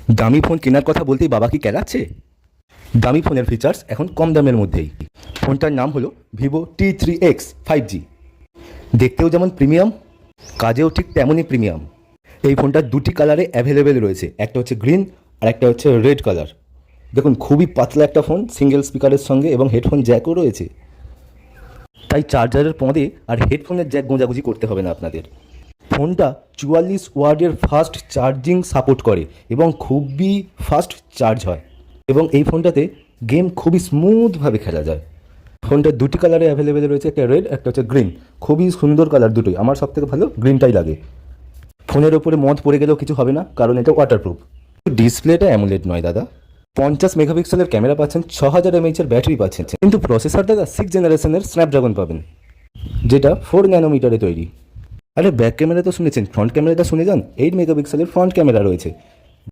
দামি ফোন কেনার কথা বলতেই বাবা কি কেলাচ্ছে? দামি ফোনের ফিচার্স এখন কম দামের মধ্যেই। ফোনটার নাম হলো ভিভো T3X 5G। দেখতেও যেমন প্রিমিয়াম, কাজেও ঠিক তেমনই প্রিমিয়াম। এই ফোনটার দুটি কালারে অ্যাভেলেবেল রয়েছে, একটা হচ্ছে গ্রিন আর একটা হচ্ছে রেড কালার। দেখুন খুবই পাতলা একটা ফোন, সিঙ্গেল স্পিকারের সঙ্গে এবং হেডফোন জ্যাকও রয়েছে, তাই চার্জারের পদে আর হেডফোনের জ্যাক গোঁজাগুজি করতে হবে না আপনাদের। ফোনটা 44 ওয়াটের ফাস্ট চার্জিং সাপোর্ট করে এবং খুবই ফাস্ট চার্জ হয়, এবং এই ফোনটাতে গেম খুবই স্মুথভাবে খেলা যায়। ফোনটার দুটি কালারে অ্যাভেলেবেল রয়েছে, একটা রেড একটা হচ্ছে গ্রিন। খুবই সুন্দর কালার দুটোই, আমার সবথেকে ভালো গ্রিনটাই লাগে। ফোনের ওপরে মদ পড়ে গেলেও কিছু হবে না, কারণ এটা ওয়াটারপ্রুফ। ডিসপ্লেটা অ্যামোলেড নয় দাদা। 50 মেগাপিক্সেলের ক্যামেরা পাচ্ছেন, 6000 mAh ব্যাটারি পাচ্ছেন, কিন্তু প্রসেসর দাদা 6th জেনারেশনের স্ন্যাপড্রাগন পাবেন, যেটা 4 ন্যানোমিটারে তৈরি। আরে ব্যাক ক্যামেরা তো শুনেছেন, ফ্রন্ট ক্যামেরাটা শুনে যান। 8 মেগাপিক্সেলের ফ্রন্ট ক্যামেরা রয়েছে,